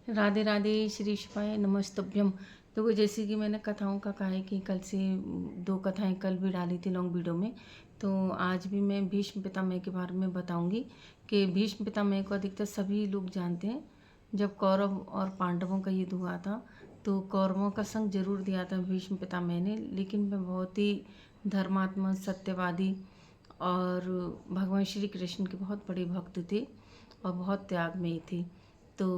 राधे राधे श्री शिवाय नमस्तभ्यम। तो जैसे कि मैंने कथाओं का कहा है कि कल से दो कथाएं कल भी डाली थी लॉन्ग वीडियो में। तो आज भी मैं भीष्म पितामह के बारे में बताऊंगी कि भीष्म पितामह को अधिकतर सभी लोग जानते हैं। जब कौरव और पांडवों का युद्ध हुआ था तो कौरवों का संग जरूर दिया था भीष्म पितामह ने, लेकिन वह बहुत ही धर्मात्मा, सत्यवादी और भगवान श्री कृष्ण के बहुत बड़े भक्त थे और बहुत त्यागमयी थे। तो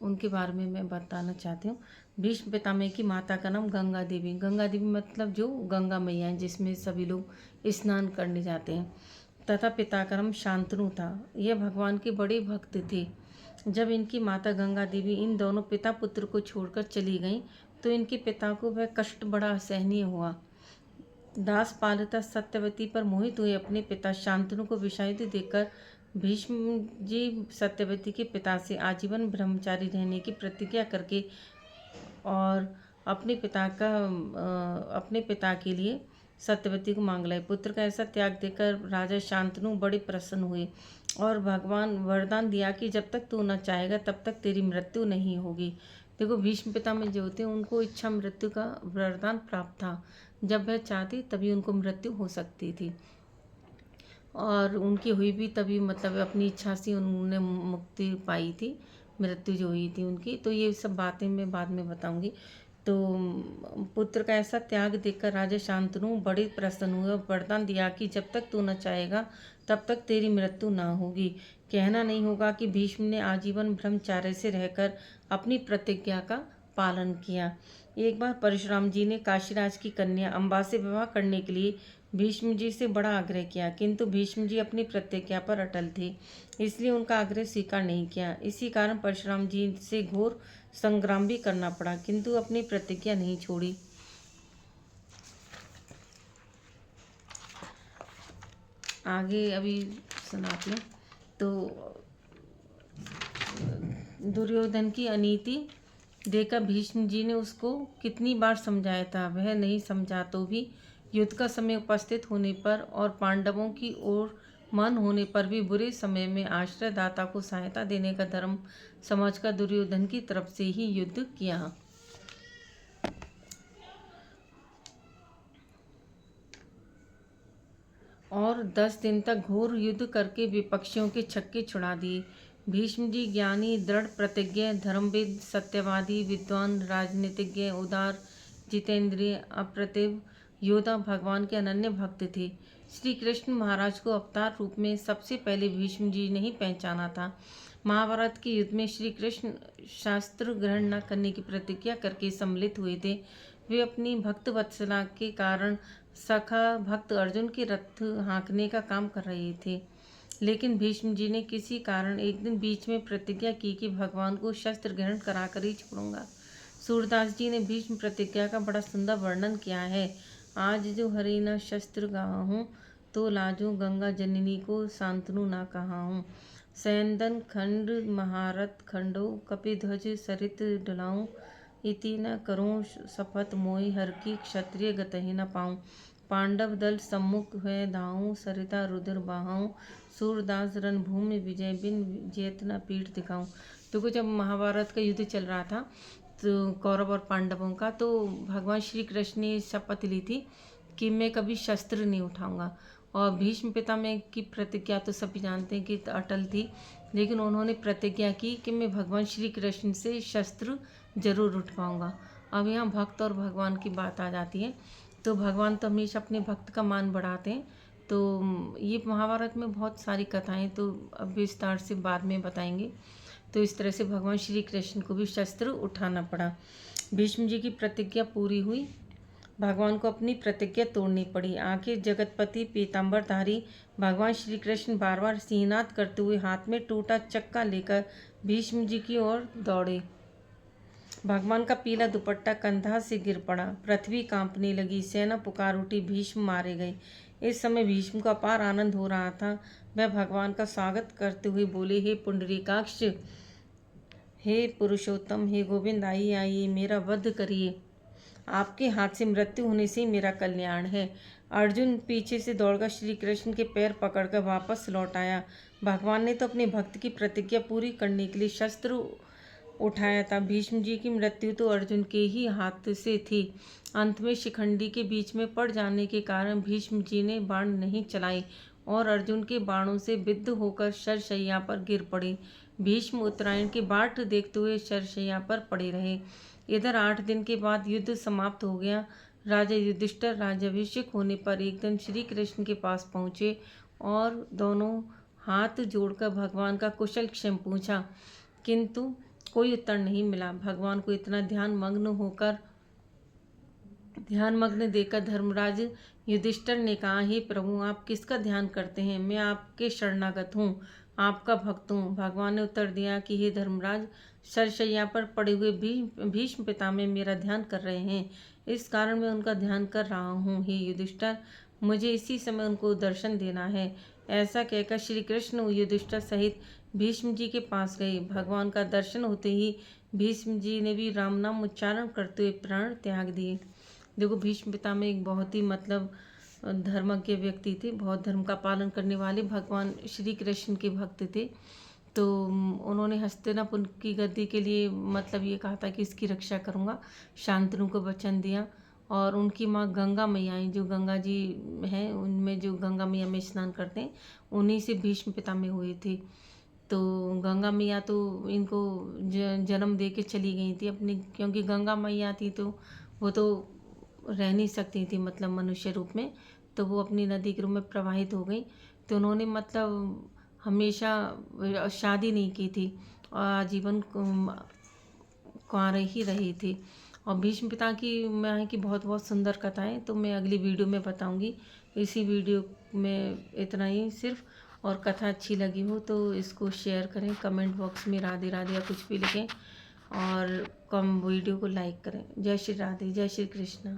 उनके बारे में मैं बताना चाहती हूँ। भीष्म पितामह की माता का नाम गंगा देवी। गंगा देवी मतलब जो गंगा मैया है, जिसमें सभी लोग स्नान करने जाते हैं। तथा पिता का नाम शांतनु था। यह भगवान के बड़े भक्त थे। जब इनकी माता गंगा देवी इन दोनों पिता पुत्र को छोड़कर चली गईं तो इनके पिता को वह कष्ट बड़ा असहनीय हुआ। दास पालता सत्यवती पर मोहित हुए अपने पिता शांतनु को विषायुध देकर भीष्म जी सत्यवती के पिता से आजीवन ब्रह्मचारी रहने की प्रतिज्ञा करके और अपने पिता के लिए सत्यवती को मांग लाए। पुत्र का ऐसा त्याग देकर राजा शांतनु बड़े प्रसन्न हुए और भगवान वरदान दिया कि जब तक तू न चाहेगा तब तक तेरी मृत्यु नहीं होगी। देखो, भीष्म पितामह जो होते हैं उनको इच्छा मृत्यु का वरदान प्राप्त था। जब वह चाहती तभी उनको मृत्यु हो सकती थी और उनकी हुई भी तभी, मतलब अपनी इच्छा से उन्होंने मुक्ति पाई थी, मृत्यु जो हुई थी उनकी। तो ये सब बातें मैं बाद में बताऊंगी। तो पुत्र का ऐसा त्याग देखकर राजा शांतनु बड़े प्रसन्न हुए और वरदान दिया कि जब तक तू न चाहेगा तब तक तेरी मृत्यु ना होगी। कहना नहीं होगा कि भीष्म ने आजीवन ब्रह्मचार्य से रहकर अपनी प्रतिज्ञा का पालन किया। एक बार परशुराम जी ने काशीराज की कन्या अम्बा से विवाह करने के लिए भीष्म जी से बड़ा आग्रह किया, किंतु भीष्म जी अपनी प्रतिज्ञा पर अटल थे, इसलिए उनका आग्रह स्वीकार नहीं किया। इसी कारण परशुराम जी से घोर संग्राम भी करना पड़ा, किंतु अपनी प्रतिज्ञा नहीं छोड़ी। आगे अभी सुनाती हूँ। तो दुर्योधन की अनीति देखकर भीष्म जी ने उसको कितनी बार समझाया था, वह नहीं समझा तो भी युद्ध का समय उपस्थित होने पर और पांडवों की ओर मन होने पर भी बुरे समय में आश्रयदाता को सहायता देने का धर्म समझकर दुर्योधन की तरफ से ही युद्ध किया। और 10 दिन तक घोर युद्ध करके विपक्षियों के छक्के छुड़ा दिए। भीष्म जी ज्ञानी, दृढ़ प्रतिज्ञ, धर्मविद, सत्यवादी, विद्वान, राजनीतिज्ञ, उदार, जितेंद्रिय, अप्रतिभ योद्धा, भगवान के अनन्य भक्त थे। श्री कृष्ण महाराज को अवतार रूप में सबसे पहले भीष्म जी ने ही पहचाना था। महाभारत के युद्ध में श्री कृष्ण शास्त्र ग्रहण न करने की प्रतिज्ञा करके सम्मिलित हुए थे। वे अपनी भक्त वत्सला के कारण सखा भक्त अर्जुन के रथ हाँकने का काम कर रहे थे, लेकिन भीष्म जी ने किसी कारण एक दिन बीच में प्रतिज्ञा की कि भगवान को शस्त्र ग्रहण कराकर ही छोड़ूंगा। सूरदास जी ने भीष्म प्रतिज्ञा का बड़ा सुंदर वर्णन किया है। आज जो हरि न शस्त्र गाहूँ तो लाजो गंगा जननी को शांतनु ना कहा हूँ। सैंदन खंड महारथ खंडो कपिध्वज सरित डलाऊँ। इति न करूँ शपथ मोहि हर की क्षत्रिय गतहि न पाऊँ। पांडव दल सम्मुख है धाऊँ सरिता रुद्र बहाऊँ। सूरदास रणभूमि विजय बिन जेत न पीठ दिखाऊँ। तो कुछ जब महाभारत का युद्ध चल रहा था तो कौरव और पांडवों का, तो भगवान श्री कृष्ण ने शपथ ली थी कि मैं कभी शस्त्र नहीं उठाऊंगा। और भीष्म पितामह की प्रतिज्ञा तो सभी जानते हैं कि अटल थी, लेकिन उन्होंने प्रतिज्ञा की कि मैं भगवान श्री कृष्ण से शस्त्र जरूर उठवाऊंगा। अब यहाँ भक्त और भगवान की बात आ जाती है। तो भगवान तो हमेशा अपने भक्त का मान बढ़ाते हैं। तो ये महाभारत में बहुत सारी कथाएं तो अब विस्तार से बाद में बताएंगे। तो इस तरह से भगवान श्री कृष्ण को भी शस्त्र उठाना पड़ा। भीष्म जी की प्रतिज्ञा पूरी हुई, भगवान को अपनी प्रतिज्ञा तोड़नी पड़ी। आखिर जगतपति पीताम्बरधारी भगवान श्री कृष्ण बार बार सिंहनाद करते हुए हाथ में टूटा चक्का लेकर भीष्म जी की ओर दौड़े। भगवान का पीला दुपट्टा कंधा से गिर पड़ा, पृथ्वी कांपने लगी, सेना पुकार उठी, भीष्म मारे गए। इस समय भीष्म को अपार आनंद हो रहा था। वह भगवान का स्वागत करते हुए बोले, हे पुंडरीकाक्ष, हे पुरुषोत्तम, हे गोविंद, आइए आइए, मेरा वध करिए। आपके हाथ से मृत्यु होने से ही मेरा कल्याण है। अर्जुन पीछे से दौड़कर श्री कृष्ण के पैर पकड़कर वापस लौट आया। भगवान ने तो अपने भक्त की प्रतिज्ञा पूरी करने के लिए शस्त्र उठाया था। भीष्म जी की मृत्यु तो अर्जुन के ही हाथ से थी। अंत में शिखंडी के बीच में पड़ जाने के कारण भीष्म जी ने बाण नहीं चलाई और अर्जुन के बाणों से विद्ध होकर शरशैया पर गिर पड़े। भीष्म उत्तरायण के बाट देखते हुए शरशैया पर पड़े रहे। इधर 8 दिन के बाद युद्ध समाप्त हो गया। राजा युधिष्ठिर राज्याभिषेक होने पर एक दिन श्री कृष्ण के पास पहुँचे और दोनों हाथ जोड़कर भगवान का कुशल क्षेम पूछा, किंतु कोई उत्तर नहीं मिला। भगवान को इतना ध्यान मग्न देखकर धर्मराज युधिष्ठिर ने कहा, हे प्रभु, आप किसका ध्यान करते हैं? मैं आपके शरणागत हूँ, आपका भक्त हूँ। भगवान ने उत्तर दिया कि हे धर्मराज, शरशैया पर पड़े हुए भीष्म पितामह मेरा ध्यान कर रहे हैं, इस कारण मैं उनका ध्यान कर रहा हूँ। हे युधिष्ठिर, मुझे इसी समय उनको दर्शन देना है। ऐसा कहकर श्री कृष्ण युधिष्ठिर सहित भीष्म जी के पास गए। भगवान का दर्शन होते ही भीष्म जी ने भी राम नाम उच्चारण करते हुए प्राण त्याग दिए। देखो, भीष्म पितामह एक बहुत ही धर्मज्ञ व्यक्ति थे, बहुत धर्म का पालन करने वाले भगवान श्री कृष्ण के भक्त थे। तो उन्होंने हस्तिनापुर की गद्दी के लिए ये कहा था कि इसकी रक्षा करूँगा। शांतनु को वचन दिया और उनकी माँ गंगा मैया हैं, जो गंगा जी हैं, उनमें जो गंगा मैया में स्नान करते हैं, उन्हीं से भीष्म पितामह हुए थे। तो गंगा मैया तो इनको जन्म दे के चली गई थी अपनी, क्योंकि गंगा मैया थी तो वो तो रह नहीं सकती थी मनुष्य रूप में, तो वो अपनी नदी के रूप में प्रवाहित हो गई। तो उन्होंने हमेशा शादी नहीं की थी और आजीवन कुंवारे ही रही थी। और भीष्म पिता की माँ की बहुत बहुत सुंदर कथाएं तो मैं अगली वीडियो में बताऊंगी। इसी वीडियो में इतना ही सिर्फ। और कथा अच्छी लगी हो तो इसको शेयर करें, कमेंट बॉक्स में राधे राधे या कुछ भी लिखें और वीडियो को लाइक करें। जय श्री राधे, जय श्री कृष्ण।